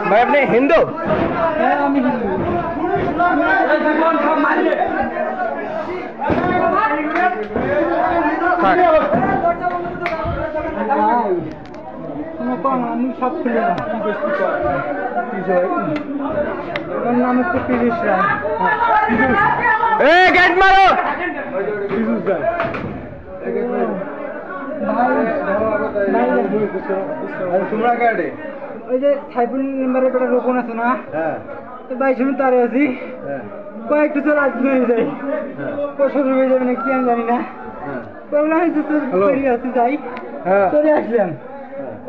ভাই আপনি হিন্দু? আমি হিন্দু। আমি সব খুলে আমার নাম হচ্ছে পীযুষ রায়। গেট মারো। তোমরা কাটে ওই যে সাইফুল মেম্বারের একটা রোপণ আছে না, ভাই শুনে তারে আছি কয়েকটু চল আজ হয়ে যায় শ্বশুর হয়ে যাবে না কি আমি জানি না। আছি যাই চলে আসলাম,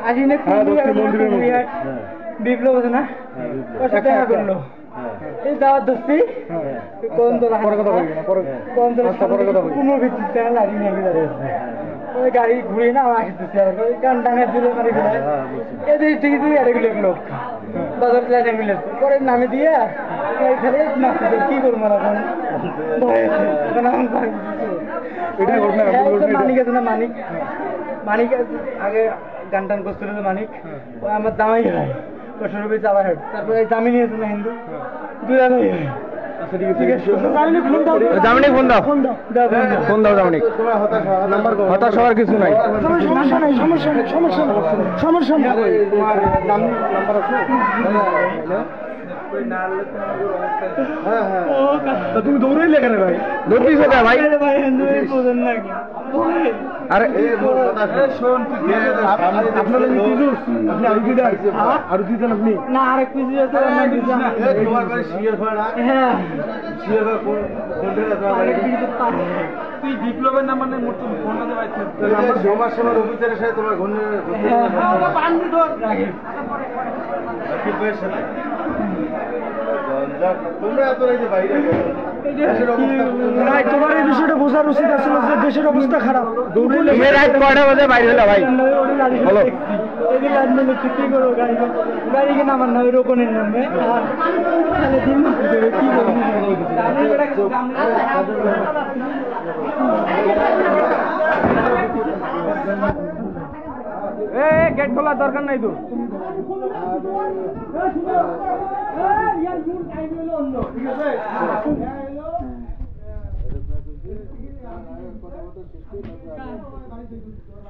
আসি না বিপ্লব আছে না ওর সাথে দেখা করলো এই দাওয়াত ধরছি কোনো ভিত্তিতে লাগি না ওই গাড়ি ঘুরে না আসতেছে গান টাঙা দিলে মারি ফেলে এদের ঠিকই তুই আরেকগুলো লোক বাজার লাইনে মিলেছে পরে নামে দিয়ে ফেলে নাচতেছে কি করবো এখন মানিক আছে না মানিক, মানিক আগে গান টান করছিল মানিক ও আমার দামাই হয় শ্বশুর চাপা হেড, তারপরে জামিনী আছে না হিন্দু দুই জামিনী ফোন দাও, ফোন দাও জামিনী। হতাশ হওয়ার কিছু নাই, সমস্যা নাই, সমস্যা নেই, সমস্যা নেই, সমস্যা নেই। তুমি দৌড়াইলে কেন ভাই? দৌড়িস ভাই? আরে আরো দিতেন আপনি না আরেক পিস তুই বিপ্লবের নাম মানে ফোনটাতে পাইছিস আমার সময় অফিসারের সাথে তোমার ঘন তোমার এই বিষয়টা বোঝার উচিত আছে যে দেশের অবস্থা খারাপ। কয়টা বাজে বাইরে হলো ভাই? বলো কি করবো গাড়িকে নামার নয় রোপণের নামে কি করবো গেট খোলার দরকার নাই তো।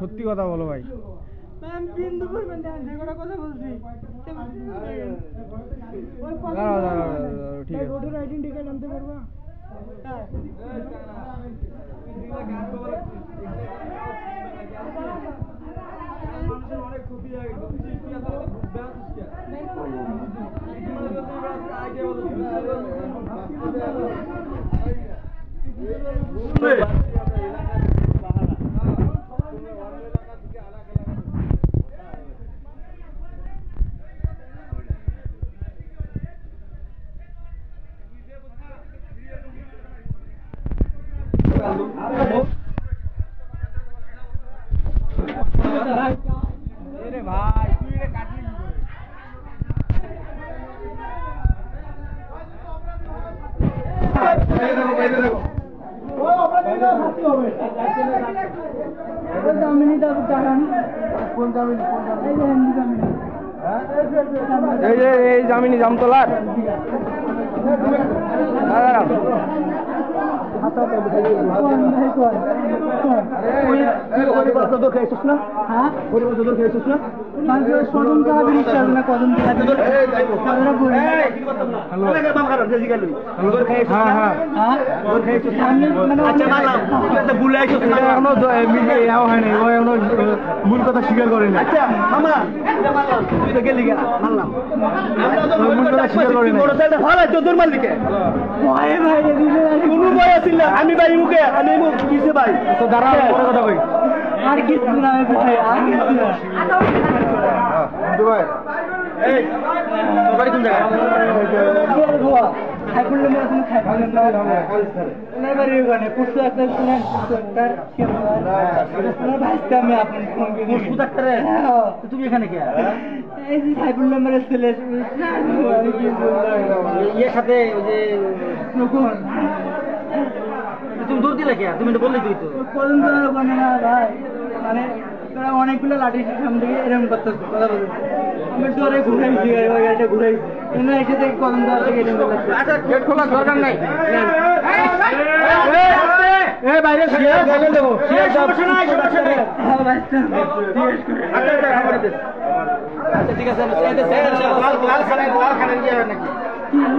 সত্যি কথা বলো ভাই। ঠিক অনেক ক্ষতি হয়ে গেল ভাই তুই এটা কাটলি এই জামিনী জামতলার মূল কথা স্বীকার করে না। আমি ভাই মুখে আমি কিসে ভাই দাঁড়া কথা কই আর কিছু না ভাই আর কিছু না ভাই এই বাড়ি কোন জায়গায়? সাইফুল নামের আছে সাইফুল নামের ওনার বাড়ি ওখানে পুষ্প একটা শুনেন পুষ্প ডাক্তার ওনার ভাইকে আমি আপন ফোন করে পুষ্প ডাক্তারের তুমি এখানে কে এই যে সাইফুল নামের ছেলে আমি কি বলবো এর সাথে ওই যে নকুল তুমি দূর দিলে কে তুমি তো বললেই তুই তো কলম তো ওখানে না ভাই মানে তোরা অনেকগুলো লাঠি সামনে থেকে এরকম করতেছে কথা বলতে আমি ডরে ঘুরাইছি গাড়িটা ঘুরাইছি এনে এসে থেকে কলম দেওয়া থেকে এরকম করতেছে আচ্ছা গেট খোলার দরকার নাই এই বাইরে ফেলে দেবো সমস্যা নাই সমস্যা নাই হ্যাঁ ভাই আচ্ছা ঠিক আছে লাল খানের কি হবে নাকি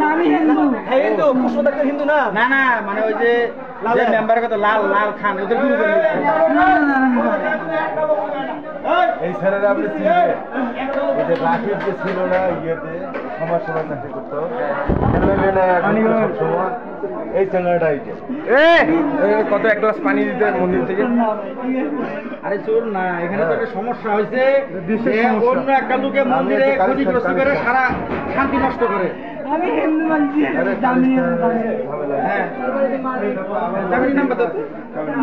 আমি হিন্দু হিন্দু পুষ্প ডাক্তার হিন্দু না না না মানে ওই যে মেম্বারের কথা লাল লাল খান ওদের গুরু করে এই স্যারেরা আপনি চিনবেন এই যে রাকিব যে ছিল না ইয়েতে সমাজ সেবা চাকরি করতো সবসময় এই চ্যানেলটা কত এক গ্লাস পানি দিতে মন্দির থেকে আরে চোর না এখানে তো একটা সমস্যা হয়েছে অন্য একটা লোকে মন্দিরে ক্ষতিগ্রস্ত করে সারা শান্তি নষ্ট করে আমি হিন্দু মানছি জানি হ্যাঁ জামিনের নাম্বার দাও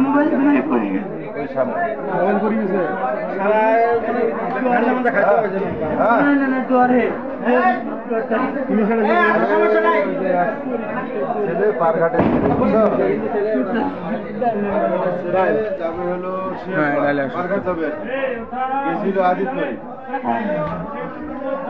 মোবাইল মানে পড়ে গেছে ওই সামনে সারা মানে ঠান্ডা খাইতে হবে হ্যাঁ না ডরে সমস্যা নাই ছেলে পারঘাটে তারপরে হলো সে হ্যাঁ, লাইলা আসছে। পারঘাট যাবে গেছিল আদিত্যপুরে